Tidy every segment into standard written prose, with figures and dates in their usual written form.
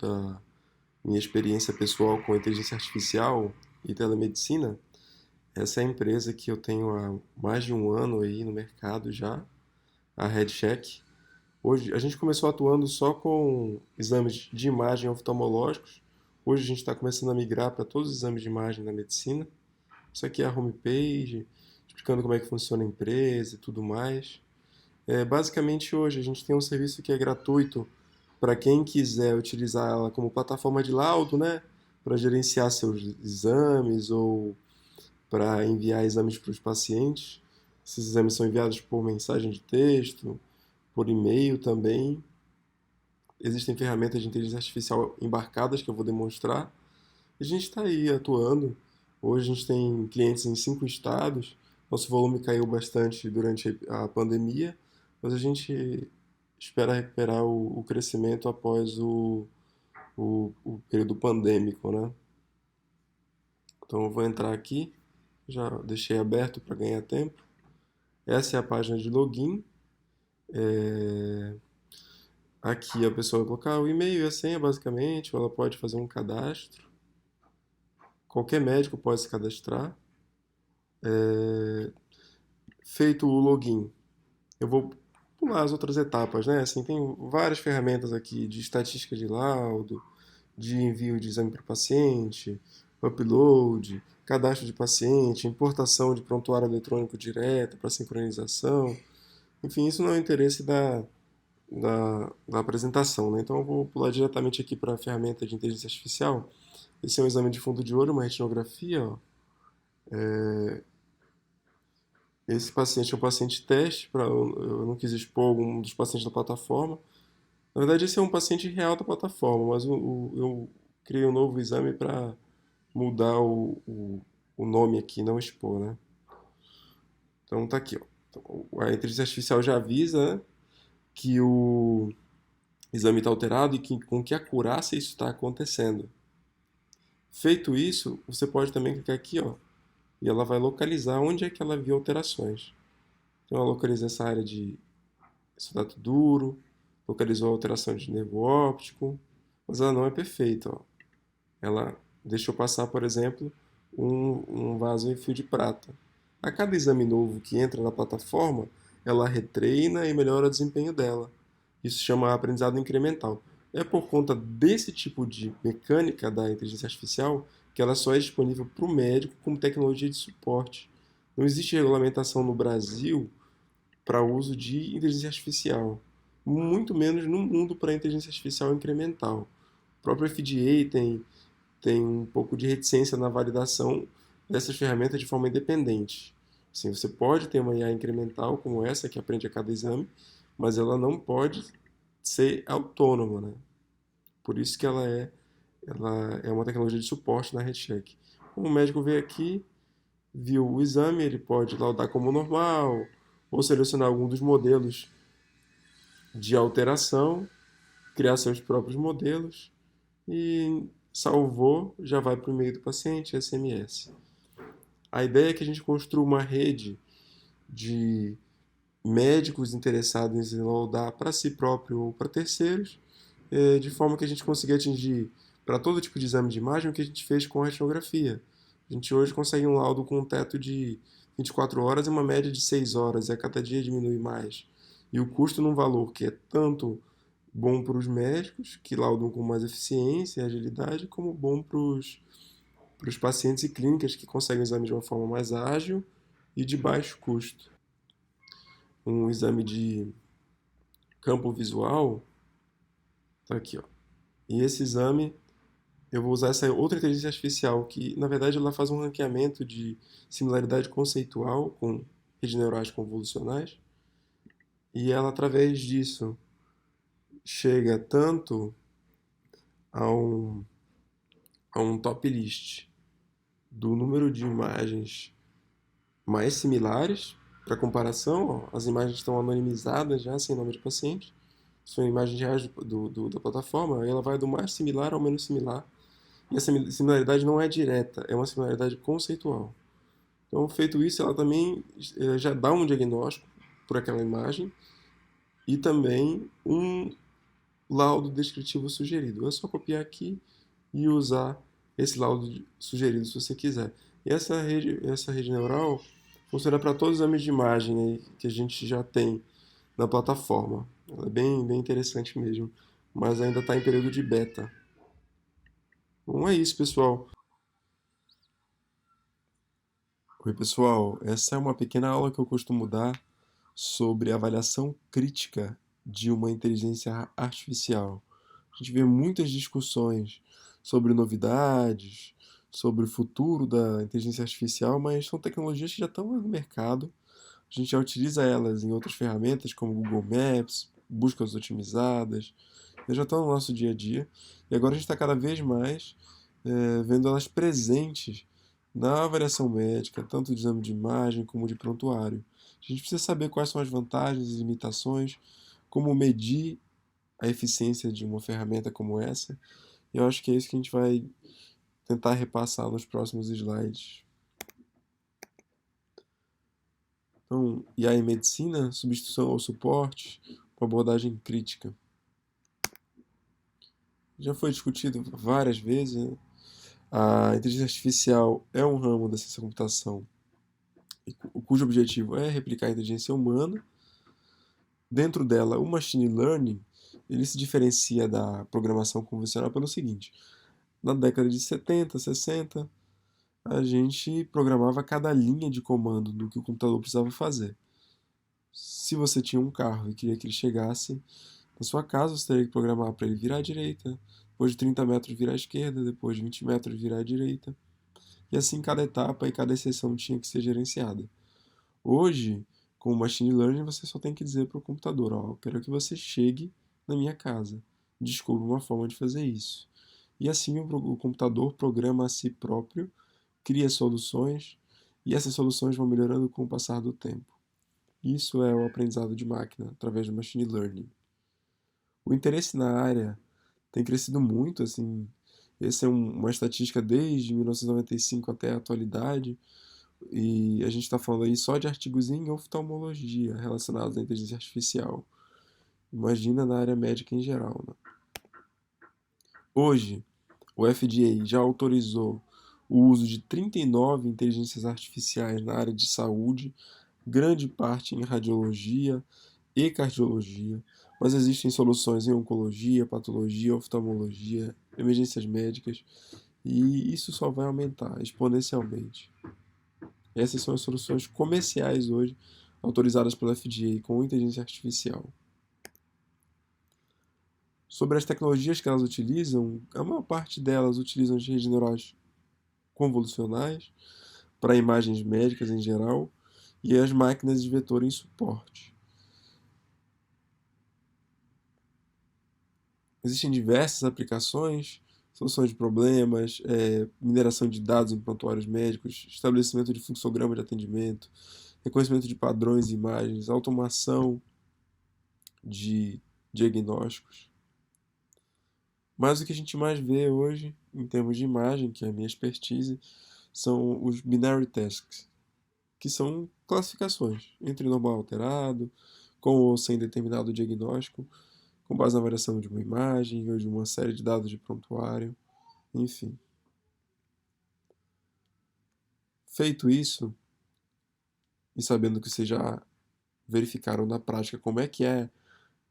da minha experiência pessoal com inteligência artificial e telemedicina. Essa é a empresa que eu tenho há mais de um ano aí no mercado já, a RedCheck. Hoje a gente começou atuando só com exames de imagem oftalmológicos. Hoje a gente está começando a migrar para todos os exames de imagem da medicina. Isso aqui é a homepage, explicando como é que funciona a empresa e tudo mais. Basicamente hoje a gente tem um serviço que é gratuito para quem quiser utilizar ela como plataforma de laudo, né? Para gerenciar seus exames ou para enviar exames para os pacientes. Esses exames são enviados por mensagem de texto, por e-mail também. Existem ferramentas de inteligência artificial embarcadas que eu vou demonstrar. E a gente está aí atuando. Hoje a gente tem clientes em 5 estados. Nosso volume caiu bastante durante a pandemia, mas a gente espera recuperar o crescimento após o período pandêmico, né? Então eu vou entrar aqui, já deixei aberto para ganhar tempo. Essa é a página de login. É, Aqui a pessoa vai colocar o e-mail e a senha, basicamente, ou ela pode fazer um cadastro. Qualquer médico pode se cadastrar. Feito o login, eu vou pular as outras etapas, né? Assim, tem várias ferramentas aqui de estatística de laudo, de envio de exame para o paciente, upload, cadastro de paciente, importação de prontuário eletrônico direto para sincronização. Enfim, isso não é o interesse da apresentação, né? Então eu vou pular diretamente aqui para a ferramenta de inteligência artificial. Esse é um exame de fundo de olho, uma retinografia, ó. Esse paciente é um paciente teste, eu não quis expor algum dos pacientes da plataforma. Na verdade, esse é um paciente real da plataforma, mas eu criei um novo exame para mudar o nome aqui, não expor, né? Então tá aqui, ó. Então, a inteligência artificial já avisa, né, que o exame está alterado e com que acurácia isso está acontecendo. Feito isso, você pode também clicar aqui, ó, e ela vai localizar onde é que ela viu alterações. Então ela localiza essa área de exudato duro, localizou a alteração de nervo óptico, mas ela não é perfeita, ó. Ela deixou passar, por exemplo, um vaso em fio de prata. A cada exame novo que entra na plataforma, ela retreina e melhora o desempenho dela. Isso se chama aprendizado incremental. É por conta desse tipo de mecânica da inteligência artificial que ela só é disponível para o médico como tecnologia de suporte. Não existe regulamentação no Brasil para uso de inteligência artificial, muito menos no mundo para inteligência artificial incremental. O próprio FDA tem um pouco de reticência na validação dessas ferramentas de forma independente. Assim, você pode ter uma IA incremental como essa, que aprende a cada exame, mas ela não pode ser autônoma, né? Por isso que ela é uma tecnologia de suporte na RedCheck. O médico veio aqui, viu o exame, ele pode laudar como normal, ou selecionar algum dos modelos de alteração, criar seus próprios modelos e salvou, já vai para o e-mail do paciente, SMS. A ideia é que a gente construa uma rede de médicos interessados em laudar para si próprio ou para terceiros, de forma que a gente consiga atingir para todo tipo de exame de imagem o que a gente fez com a retinografia. A gente hoje consegue um laudo com um teto de 24 horas e uma média de 6 horas, e a cada dia diminui mais. E o custo num valor que é tanto bom para os médicos, que laudam com mais eficiência e agilidade, como bom para os pacientes e clínicas que conseguem o exame de uma forma mais ágil e de baixo custo. Um exame de campo visual, tá aqui, ó. E esse exame, eu vou usar essa outra inteligência artificial, que na verdade ela faz um ranqueamento de similaridade conceitual com redes neurais convolucionais, e ela através disso chega tanto a um, a um top list do número de imagens mais similares para comparação. Ó, as imagens estão anonimizadas já, sem nome de paciente. São imagens reais da plataforma. Aí ela vai do mais similar ao menos similar. E essa similaridade não é direta, é uma similaridade conceitual. Então, feito isso, ela também já dá um diagnóstico por aquela imagem e também um laudo descritivo sugerido. É só copiar aqui e usar esse laudo sugerido se você quiser. E essa rede neural funciona para todos os exames de imagem aí que a gente já tem na plataforma. Ela é bem interessante mesmo, mas ainda está em período de beta. Bom, é isso, pessoal. Oi, pessoal. Essa é uma pequena aula que eu costumo dar sobre avaliação crítica de uma inteligência artificial. A gente vê muitas discussões sobre novidades, sobre o futuro da inteligência artificial, mas são tecnologias que já estão no mercado. A gente já utiliza elas em outras ferramentas como Google Maps, buscas otimizadas, elas já estão no nosso dia a dia. E agora a gente está cada vez mais vendo elas presentes na avaliação médica, tanto de exame de imagem como de prontuário. A gente precisa saber quais são as vantagens e limitações, como medir a eficiência de uma ferramenta como essa. E eu acho que é isso que a gente vai tentar repassar nos próximos slides. Então, IA em medicina, substituição ou suporte, uma abordagem crítica. Já foi discutido várias vezes, né? A inteligência artificial é um ramo da ciência da computação cujo objetivo é replicar a inteligência humana. Dentro dela, o machine learning ele se diferencia da programação convencional pelo seguinte: na década de 70, 60, a gente programava cada linha de comando do que o computador precisava fazer. Se você tinha um carro e queria que ele chegasse na sua casa, você teria que programar para ele virar à direita, depois de 30 metros virar à esquerda, depois de 20 metros virar à direita. E assim cada etapa e cada exceção tinha que ser gerenciada. Hoje, com o machine learning, você só tem que dizer para o computador, ó, eu quero que você chegue na minha casa. Descubra uma forma de fazer isso. E assim o computador programa a si próprio, cria soluções, e essas soluções vão melhorando com o passar do tempo. Isso é o aprendizado de máquina, através do machine learning. O interesse na área tem crescido muito, assim, essa é uma estatística desde 1995 até a atualidade, e a gente está falando aí só de artigos em oftalmologia relacionados à inteligência artificial. Imagina na área médica em geral, né? Hoje, o FDA já autorizou o uso de 39 inteligências artificiais na área de saúde, grande parte em radiologia e cardiologia, mas existem soluções em oncologia, patologia, oftalmologia, emergências médicas, e isso só vai aumentar exponencialmente. Essas são as soluções comerciais hoje autorizadas pela FDA com inteligência artificial. Sobre as tecnologias que elas utilizam, a maior parte delas utilizam as redes neurais convolucionais para imagens médicas em geral e as máquinas de vetor em suporte. Existem diversas aplicações, soluções de problemas, mineração de dados em prontuários médicos, estabelecimento de fluxograma de atendimento, reconhecimento de padrões e imagens, automação de diagnósticos. Mas o que a gente mais vê hoje, em termos de imagem, que é a minha expertise, são os binary tasks, que são classificações entre normal alterado, com ou sem determinado diagnóstico, com base na variação de uma imagem ou de uma série de dados de prontuário, enfim. Feito isso, e sabendo que vocês já verificaram na prática como é que é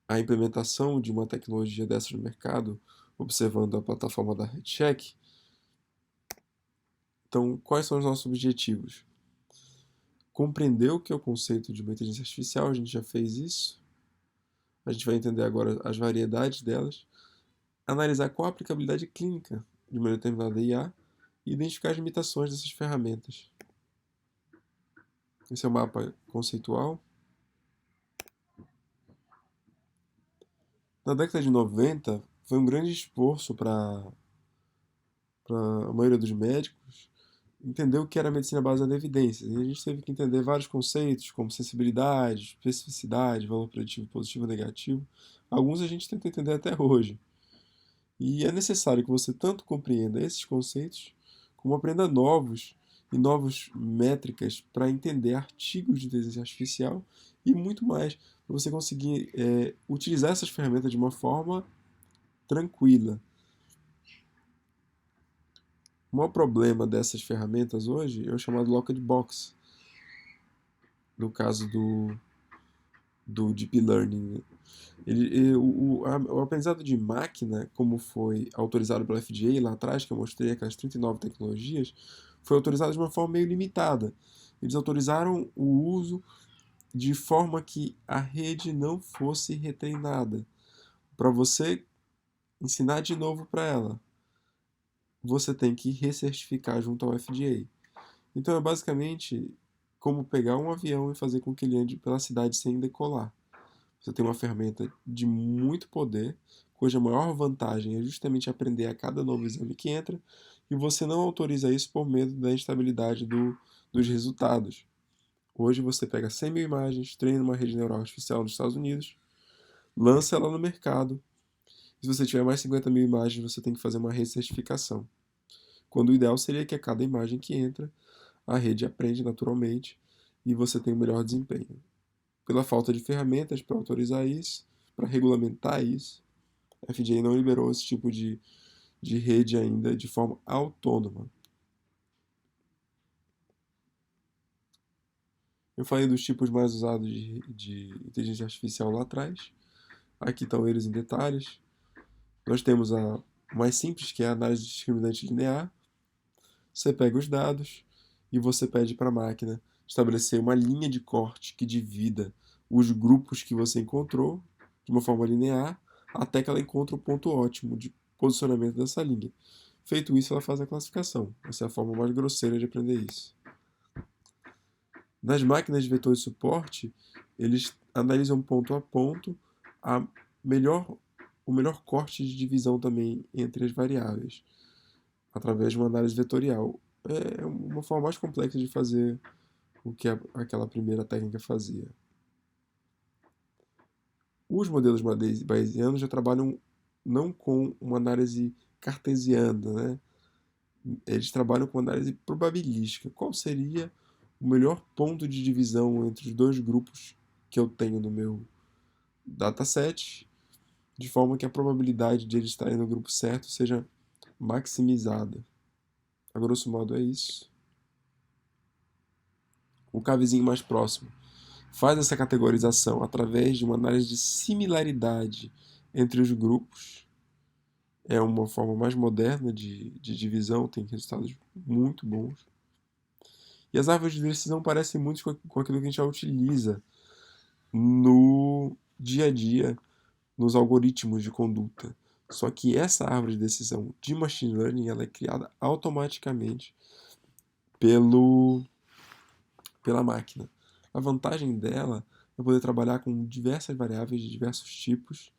a implementação de uma tecnologia dessa no mercado, observando a plataforma da RedCheck, então quais são os nossos objetivos? Compreender o que é o conceito de uma inteligência artificial, a gente já fez isso. A gente vai entender agora as variedades delas, analisar qual a aplicabilidade clínica de uma determinada IA e identificar as limitações dessas ferramentas. Esse é o mapa conceitual. Na década de 90, foi um grande esforço para a maioria dos médicos entender o que era medicina baseada em evidências. E a gente teve que entender vários conceitos, como sensibilidade, especificidade, valor preditivo positivo e negativo. Alguns a gente tenta entender até hoje. E é necessário que você tanto compreenda esses conceitos, como aprenda novos e novas métricas para entender artigos de inteligência artificial e muito mais, para você conseguir utilizar essas ferramentas de uma forma tranquila. O maior problema dessas ferramentas hoje é o chamado locked box, no caso do Deep Learning. O aprendizado de máquina, como foi autorizado pela FDA lá atrás, que eu mostrei aquelas 39 tecnologias, foi autorizado de uma forma meio limitada. Eles autorizaram o uso de forma que a rede não fosse retreinada. Para você ensinar de novo para ela, você tem que recertificar junto ao FDA. Então é basicamente como pegar um avião e fazer com que ele ande pela cidade sem decolar. Você tem uma ferramenta de muito poder, cuja maior vantagem é justamente aprender a cada novo exame que entra, e você não autoriza isso por medo da instabilidade dos resultados. Hoje você pega 100 mil imagens, treina uma rede neural artificial nos Estados Unidos, lança ela no mercado, e se você tiver mais 50 mil imagens, você tem que fazer uma recertificação. Quando o ideal seria que a cada imagem que entra, a rede aprende naturalmente e você tem um melhor desempenho. Pela falta de ferramentas para autorizar isso, para regulamentar isso, a FDA não liberou esse tipo de rede ainda de forma autônoma. Eu falei dos tipos mais usados de inteligência artificial lá atrás. Aqui estão eles em detalhes. Nós temos a mais simples, que é a análise discriminante linear. Você pega os dados e você pede para a máquina estabelecer uma linha de corte que divida os grupos que você encontrou de uma forma linear até que ela encontre o ponto ótimo de posicionamento dessa linha. Feito isso, ela faz a classificação. Essa é a forma mais grosseira de aprender isso. Nas máquinas de vetor de suporte, eles analisam ponto a ponto a melhor, o melhor corte de divisão também entre as variáveis, através de uma análise vetorial. É uma forma mais complexa de fazer o que aquela primeira técnica fazia. Os modelos bayesianos já trabalham não com uma análise cartesiana, né? Eles trabalham com análise probabilística. Qual seria o melhor ponto de divisão entre os dois grupos que eu tenho no meu dataset, de forma que a probabilidade de eles estarem no grupo certo seja maximizada. A grosso modo é isso. O cavezinho mais próximo faz essa categorização através de uma análise de similaridade entre os grupos. É uma forma mais moderna de divisão, tem resultados muito bons. E as árvores de decisão parecem muito com aquilo que a gente já utiliza no dia a dia, nos algoritmos de conduta. Só que essa árvore de decisão de machine learning ela é criada automaticamente pela máquina. A vantagem dela é poder trabalhar com diversas variáveis de diversos tipos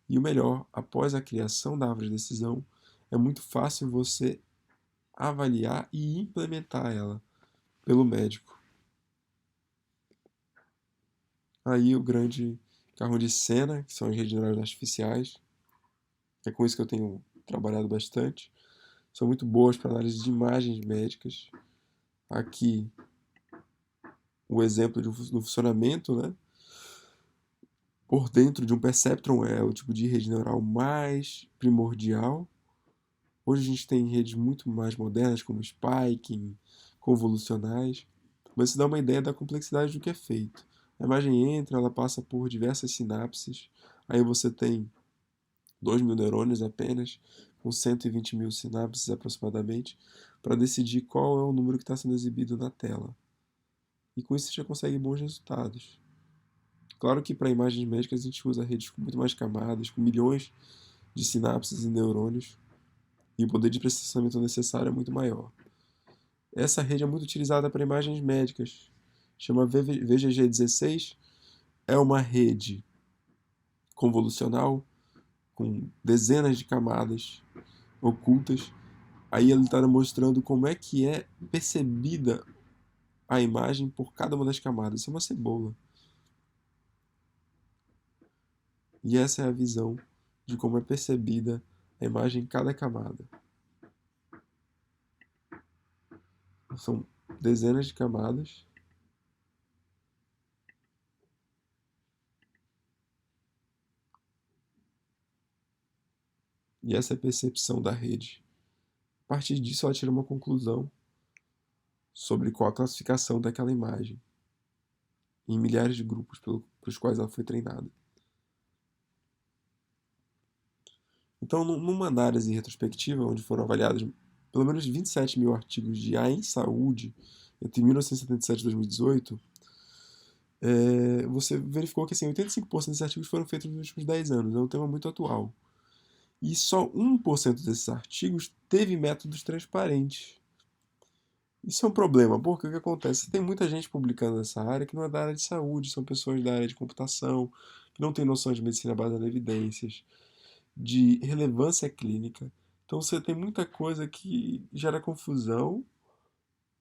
e o melhor, após a criação da árvore de decisão, é muito fácil você avaliar e implementar ela pelo médico. Aí o grande carro de cena, que são as redes neurais artificiais, é com isso que eu tenho trabalhado bastante. São muito boas para análise de imagens médicas. Aqui o exemplo do funcionamento, né? Por dentro de um perceptron é o tipo de rede neural mais primordial. Hoje a gente tem redes muito mais modernas, como spiking, convolucionais, mas isso dá uma ideia da complexidade do que é feito. A imagem entra, ela passa por diversas sinapses, aí você tem 2 mil neurônios apenas, com 120 mil sinapses aproximadamente, para decidir qual é o número que está sendo exibido na tela. E com isso você já consegue bons resultados. Claro que para imagens médicas a gente usa redes com muito mais camadas, com milhões de sinapses e neurônios, e o poder de processamento necessário é muito maior. Essa rede é muito utilizada para imagens médicas. Chama VGG16. É uma rede convolucional com dezenas de camadas ocultas. Aí ele está mostrando como é que é percebida a imagem por cada uma das camadas. Isso é uma cebola. E essa é a visão de como é percebida a imagem em cada camada. São dezenas de camadas. E essa é a percepção da rede. A partir disso, ela tira uma conclusão sobre qual a classificação daquela imagem em milhares de grupos pelos quais ela foi treinada. Então, numa análise retrospectiva, onde foram avaliados pelo menos 27 mil artigos de IA em saúde entre 1977 e 2018, você verificou que assim, 85% desses artigos foram feitos nos últimos 10 anos. É um tema muito atual. E só 1% desses artigos teve métodos transparentes. Isso é um problema, porque o que acontece? Tem muita gente publicando nessa área que não é da área de saúde, são pessoas da área de computação, que não têm noção de medicina baseada em evidências, de relevância clínica. Então você tem muita coisa que gera confusão,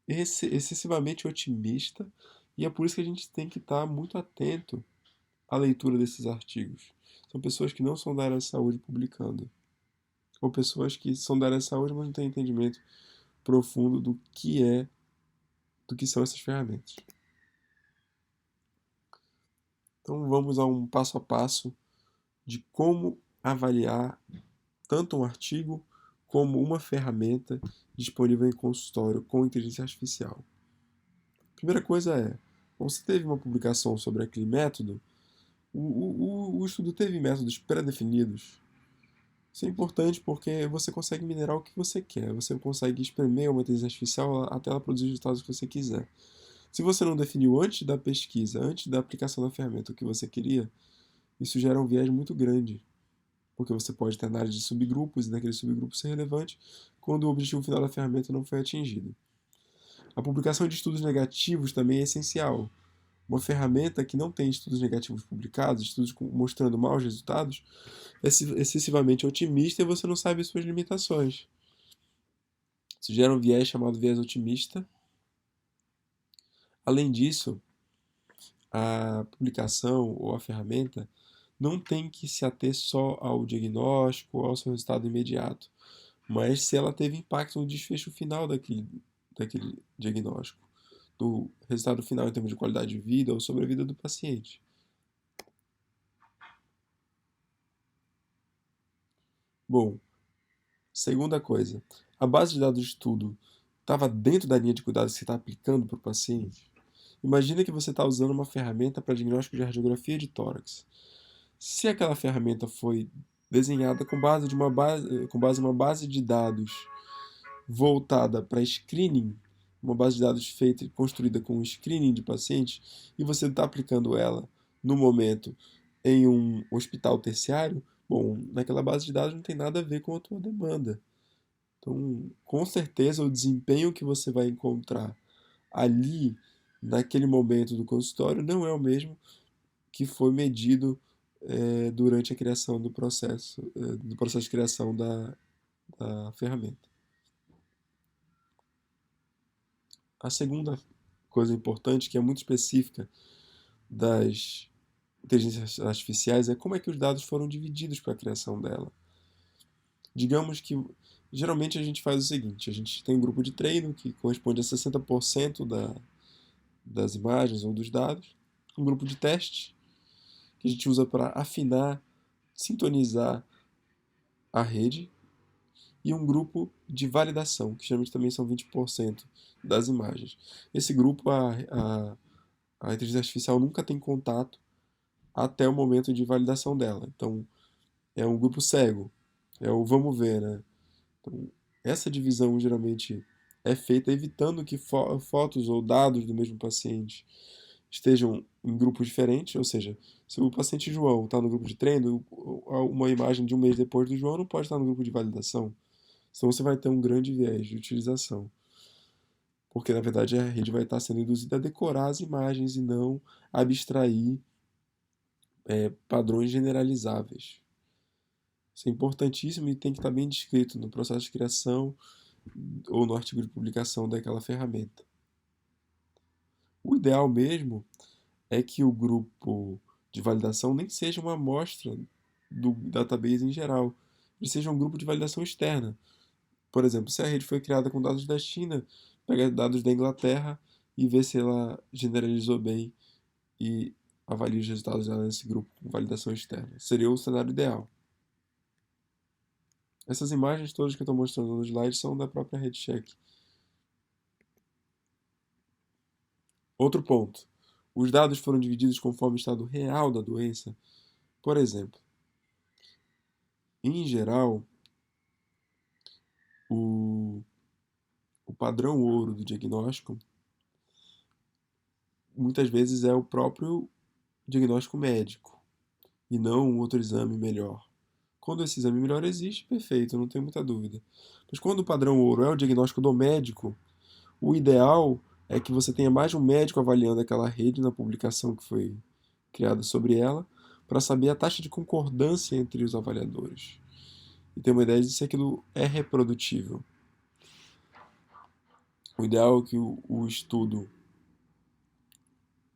excessivamente otimista, e é por isso que a gente tem que estar muito atento à leitura desses artigos. São pessoas que não são da área de saúde publicando, ou pessoas que são da área de saúde, mas não têm entendimento profundo do que são essas ferramentas. Então vamos a um passo a passo de como avaliar tanto um artigo como uma ferramenta disponível em consultório com inteligência artificial. Primeira coisa é, você teve uma publicação sobre aquele método, o estudo teve métodos pré-definidos. Isso é importante porque você consegue minerar o que você quer, você consegue espremer uma inteligência artificial até ela produzir os resultados que você quiser. Se você não definiu antes da pesquisa, antes da aplicação da ferramenta o que você queria, isso gera um viés muito grande, porque você pode ter análise de subgrupos e naquele subgrupo ser relevante quando o objetivo final da ferramenta não foi atingido. A publicação de estudos negativos também é essencial. Uma ferramenta que não tem estudos negativos publicados, estudos mostrando maus resultados, é excessivamente otimista e você não sabe suas limitações. Isso gera um viés chamado viés otimista. Além disso, a publicação ou a ferramenta não tem que se ater só ao diagnóstico ou ao seu resultado imediato, mas se ela teve impacto no desfecho final daquele diagnóstico, do resultado final em termos de qualidade de vida ou sobre a vida do paciente. Bom, segunda coisa, a base de dados de estudo estava dentro da linha de cuidados que você está aplicando para o paciente? Imagina que você está usando uma ferramenta para diagnóstico de radiografia de tórax. Se aquela ferramenta foi desenhada com base em uma base de dados voltada para screening, uma base de dados feita e construída com screening de pacientes, e você está aplicando ela no momento em um hospital terciário, bom, naquela base de dados não tem nada a ver com a tua demanda. Então, com certeza, o desempenho que você vai encontrar ali, naquele momento do consultório, não é o mesmo que foi medido durante a criação do processo de criação da ferramenta. A segunda coisa importante, que é muito específica das inteligências artificiais, é como é que os dados foram divididos para a criação dela. Digamos que, geralmente a gente faz o seguinte, a gente tem um grupo de treino que corresponde a 60% das imagens ou dos dados, um grupo de teste, que a gente usa para afinar, sintonizar a rede, e um grupo de validação, que geralmente também são 20% das imagens. Esse grupo, a inteligência artificial nunca tem contato até o momento de validação dela. Então, é um grupo cego, é o vamos ver, né? Então, essa divisão geralmente é feita evitando que fotos ou dados do mesmo paciente estejam em grupos diferentes, ou seja, se o paciente João está no grupo de treino, uma imagem de um mês depois do João não pode estar no grupo de validação. Senão você vai ter um grande viés de utilização. Porque, na verdade, a rede vai estar sendo induzida a decorar as imagens e não abstrair padrões generalizáveis. Isso é importantíssimo e tem que estar bem descrito no processo de criação ou no artigo de publicação daquela ferramenta. O ideal mesmo é que o grupo de validação nem seja uma amostra do database em geral, ele seja um grupo de validação externa. Por exemplo, se a rede foi criada com dados da China, pega dados da Inglaterra e vê se ela generalizou bem e avalia os resultados dela nesse grupo com validação externa. Seria o cenário ideal. Essas imagens todas que eu estou mostrando no slide são da própria RedCheck. Outro ponto. Os dados foram divididos conforme o estado real da doença. Por exemplo, em geral, o, o padrão ouro do diagnóstico muitas vezes é o próprio diagnóstico médico e não um outro exame melhor. Quando esse exame melhor existe, perfeito, não tem muita dúvida. Mas quando o padrão ouro é o diagnóstico do médico, o ideal é que você tenha mais de um médico avaliando aquela rede na publicação que foi criada sobre ela, para saber a taxa de concordância entre os avaliadores e ter uma ideia de se aquilo é reprodutível. O ideal é que o estudo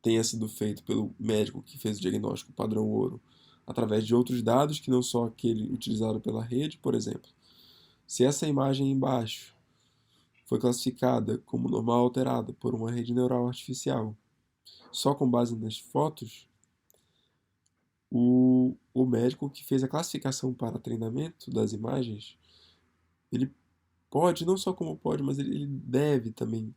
tenha sido feito pelo médico que fez o diagnóstico padrão ouro, através de outros dados que não só aquele utilizado pela rede, por exemplo. Se essa imagem embaixo foi classificada como normal alterada por uma rede neural artificial, só com base nas fotos, o médico que fez a classificação para treinamento das imagens, ele pode, não só como pode, mas ele deve também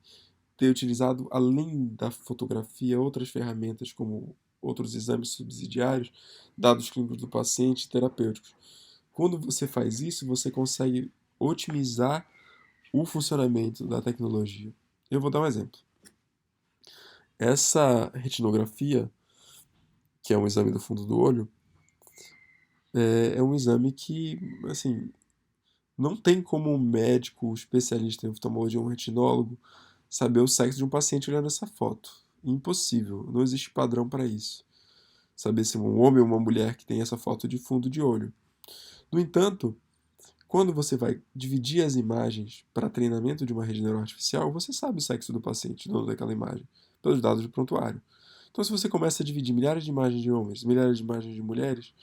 ter utilizado, além da fotografia, outras ferramentas como outros exames subsidiários, dados clínicos do paciente e terapêuticos. Quando você faz isso, você consegue otimizar o funcionamento da tecnologia. Eu vou dar um exemplo. Essa retinografia, que é um exame do fundo do olho, é um exame que, assim, não tem como um médico especialista em oftalmologia ou um retinólogo saber o sexo de um paciente olhando essa foto. Impossível, não existe padrão para isso. Saber se um homem ou uma mulher que tem essa foto de fundo de olho. No entanto, quando você vai dividir as imagens para treinamento de uma rede neural artificial, você sabe o sexo do paciente dono daquela imagem, pelos dados do prontuário. Então, se você começa a dividir milhares de imagens de homens, milhares de imagens de mulheres,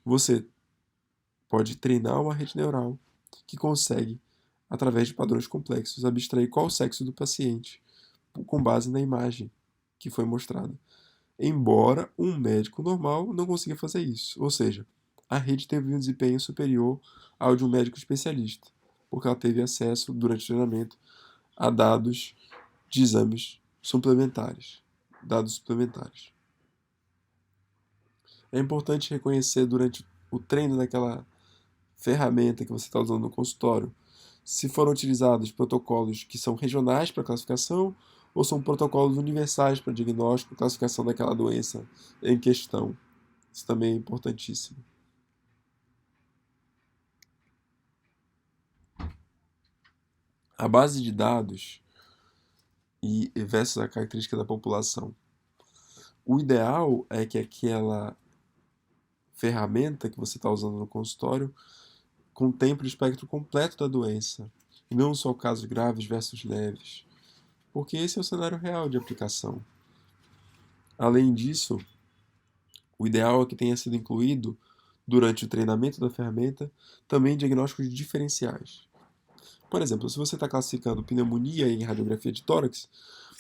você pode treinar uma rede neural que consegue, através de padrões complexos, abstrair qual o sexo do paciente com base na imagem que foi mostrada. Embora um médico normal não consiga fazer isso. Ou seja, a rede teve um desempenho superior ao de um médico especialista, porque ela teve acesso, durante o treinamento, a dados de exames suplementares. Dados suplementares. É importante reconhecer durante o treino daquela ferramenta que você está usando no consultório, se foram utilizados protocolos que são regionais para classificação ou são protocolos universais para diagnóstico e classificação daquela doença em questão. Isso também é importantíssimo. A base de dados e versus a característica da população. O ideal é que aquela ferramenta que você está usando no consultório contemple o espectro completo da doença, e não só casos graves versus leves, porque esse é o cenário real de aplicação. Além disso, o ideal é que tenha sido incluído, durante o treinamento da ferramenta, também diagnósticos diferenciais. Por exemplo, se você está classificando pneumonia em radiografia de tórax,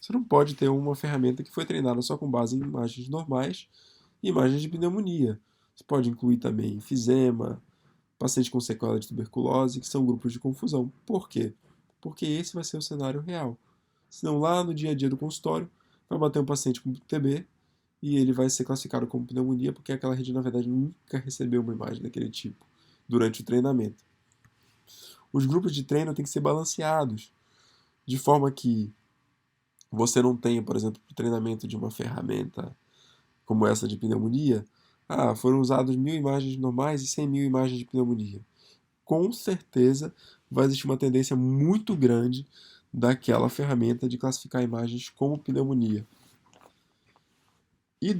você não pode ter uma ferramenta que foi treinada só com base em imagens normais e imagens de pneumonia. Você pode incluir também enfisema, paciente com sequela de tuberculose, que são grupos de confusão. Por quê? Porque esse vai ser o cenário real. Senão, lá no dia a dia do consultório, vai bater um paciente com TB e ele vai ser classificado como pneumonia porque aquela rede, na verdade, nunca recebeu uma imagem daquele tipo durante o treinamento. Os grupos de treino têm que ser balanceados, de forma que você não tenha, por exemplo, o treinamento de uma ferramenta como essa de pneumonia, foram usadas 1.000 imagens normais e 100.000 imagens de pneumonia. Com certeza vai existir uma tendência muito grande daquela ferramenta de classificar imagens como pneumonia. E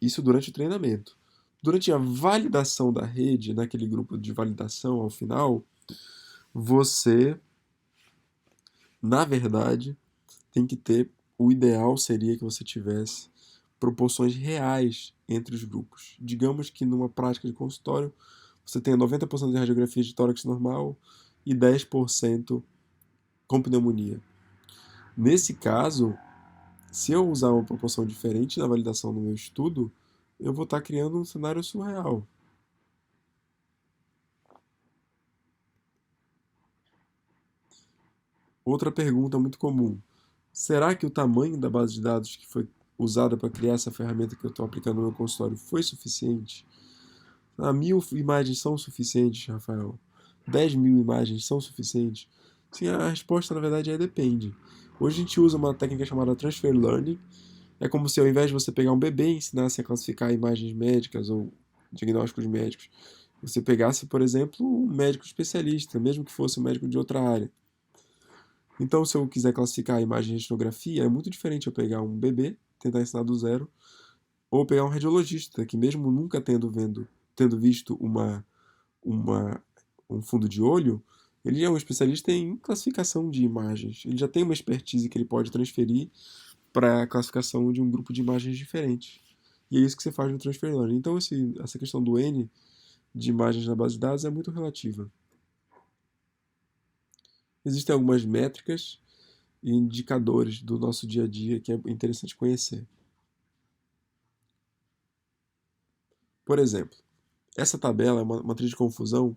isso durante o treinamento. Durante a validação da rede, naquele grupo de validação ao final, você, na verdade, tem que ter, o ideal seria que você tivesse proporções reais entre os grupos. Digamos que numa prática de consultório, você tenha 90% de radiografia de tórax normal e 10% com pneumonia. Nesse caso, se eu usar uma proporção diferente na validação do meu estudo, eu vou estar criando um cenário surreal. Outra pergunta muito comum: será que o tamanho da base de dados que foi usada para criar essa ferramenta que eu estou aplicando no meu consultório foi suficiente? 1.000 imagens são suficientes, Rafael? 10.000 imagens são suficientes? Sim, a resposta na verdade é depende. Hoje a gente usa uma técnica chamada Transfer Learning. É como se ao invés de você pegar um bebê e ensinasse a classificar imagens médicas ou diagnósticos médicos, você pegasse, por exemplo, um médico especialista, mesmo que fosse um médico de outra área. Então, se eu quiser classificar a imagem de radiografia, é muito diferente eu pegar um bebê, tentar ensinar do zero, ou pegar um radiologista, que mesmo nunca tendo visto uma, um fundo de olho, ele é um especialista em classificação de imagens. Ele já tem uma expertise que ele pode transferir para a classificação de um grupo de imagens diferentes. E é isso que você faz no Transfer Learning. Então, essa questão do N de imagens na base de dados é muito relativa. Existem algumas métricas e indicadores do nosso dia a dia que é interessante conhecer. Por exemplo, essa tabela, uma matriz de confusão,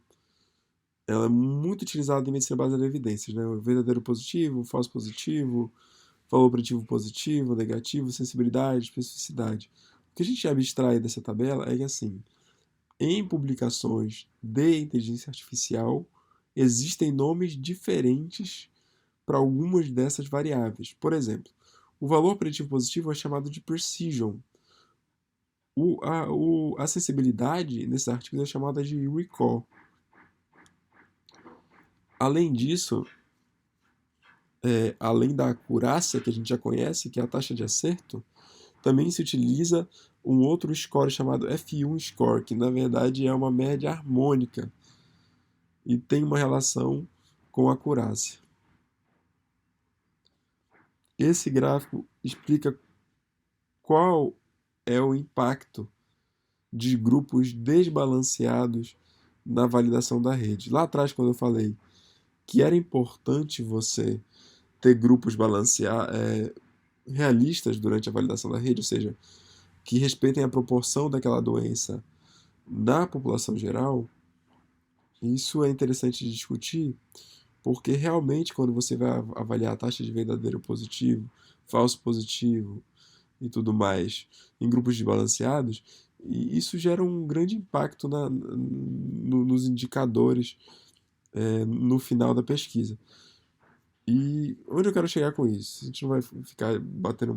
ela é muito utilizada em medicina baseada em evidências, né? O verdadeiro positivo, o falso positivo, valor preditivo positivo, negativo, sensibilidade, especificidade. O que a gente abstrai dessa tabela é que, assim, em publicações de inteligência artificial, existem nomes diferentes para algumas dessas variáveis. Por exemplo, o valor preditivo positivo é chamado de precision. A sensibilidade nesses artigos é chamada de recall. Além disso, além da acurácia que a gente já conhece, que é a taxa de acerto, também se utiliza um outro score chamado F1 score, que na verdade é uma média harmônica e tem uma relação com a acurácia. Esse gráfico explica qual é o impacto de grupos desbalanceados na validação da rede. Lá atrás, quando eu falei que era importante você ter grupos realistas durante a validação da rede, ou seja, que respeitem a proporção daquela doença na população geral, isso é interessante de discutir, porque realmente quando você vai avaliar a taxa de verdadeiro positivo, falso positivo e tudo mais em grupos desbalanceados, e isso gera um grande impacto nos indicadores no final da pesquisa. E onde eu quero chegar com isso? A gente não vai ficar batendo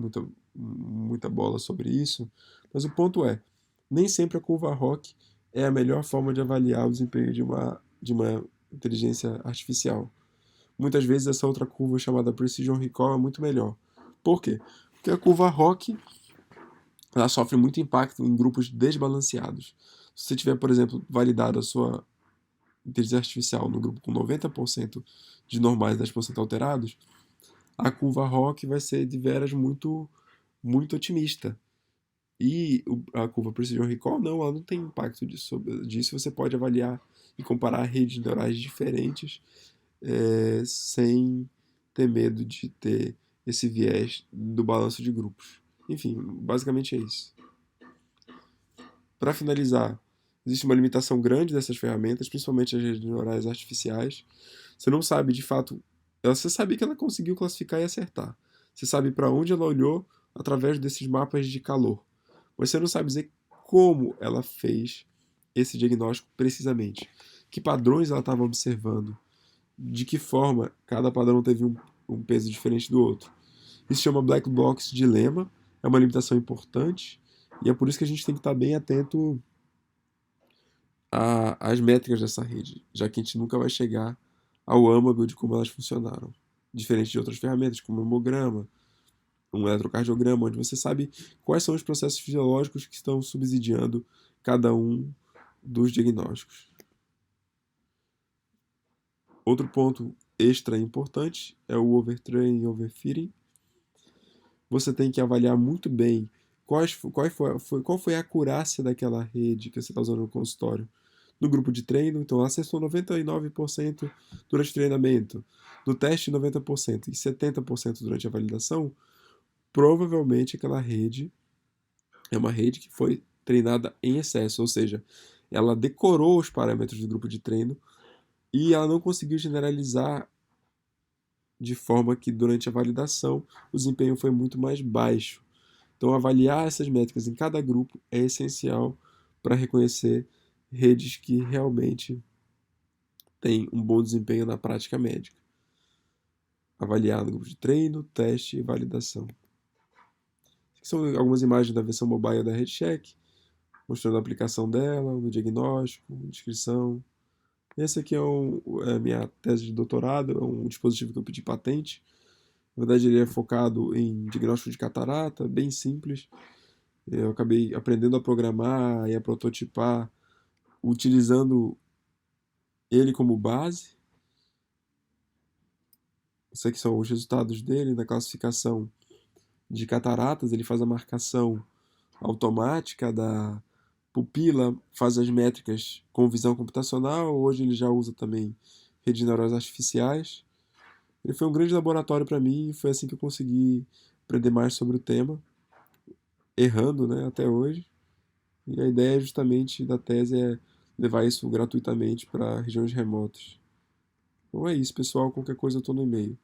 muita bola sobre isso, mas o ponto é, nem sempre a curva ROC é a melhor forma de avaliar o desempenho de uma inteligência artificial. Muitas vezes essa outra curva chamada Precision Recall é muito melhor. Por quê? Porque a curva ROC ela sofre muito impacto em grupos desbalanceados. Se você tiver, por exemplo, validado a sua inteligência artificial no grupo com 90% de normais e 10% alterados, a curva ROC vai ser de veras muito, muito otimista. E a curva Precision Recall, não, ela não tem impacto disso. Você pode avaliar e comparar redes neurais diferentes sem ter medo de ter esse viés do balanço de grupos. Enfim, basicamente é isso. Para finalizar, existe uma limitação grande dessas ferramentas, principalmente as redes neurais artificiais. Você não sabe de fato. Você sabe que ela conseguiu classificar e acertar. Você sabe para onde ela olhou através desses mapas de calor. Mas você não sabe dizer como ela fez esse diagnóstico precisamente. Que padrões ela estava observando. De que forma cada padrão teve um peso diferente do outro. Isso se chama Black Box Dilema. É uma limitação importante. E é por isso que a gente tem que estar bem atento às métricas dessa rede, já que a gente nunca vai chegar ao âmago de como elas funcionaram. Diferente de outras ferramentas, como o hemograma, um eletrocardiograma, onde você sabe quais são os processos fisiológicos que estão subsidiando cada um dos diagnósticos. Outro ponto extra importante é o overtraining e overfitting. Você tem que avaliar muito bem qual foi a acurácia daquela rede que você está usando no consultório. No grupo de treino, então ela acertou 99% durante o treinamento. No teste, 90%. E 70% durante a validação. Provavelmente aquela rede é uma rede que foi treinada em excesso, ou seja, ela decorou os parâmetros do grupo de treino e ela não conseguiu generalizar de forma que durante a validação o desempenho foi muito mais baixo. Então, avaliar essas métricas em cada grupo é essencial para reconhecer redes que realmente têm um bom desempenho na prática médica. Avaliar no grupo de treino, teste e validação. Aqui são algumas imagens da versão mobile da RedCheck, mostrando a aplicação dela, no diagnóstico, descrição. Esse aqui é a minha tese de doutorado, é um dispositivo que eu pedi patente. Na verdade, ele é focado em diagnóstico de catarata, bem simples. Eu acabei aprendendo a programar e a prototipar, utilizando ele como base. Esses aqui são os resultados dele na classificação de cataratas. Ele faz a marcação automática da pupila, faz as métricas com visão computacional. Hoje ele já usa também redes neurais artificiais. Ele foi um grande laboratório para mim e foi assim que eu consegui aprender mais sobre o tema, errando, né, até hoje. E a ideia justamente da tese é levar isso gratuitamente para regiões remotas. Então é isso, pessoal. Qualquer coisa eu estou no e-mail.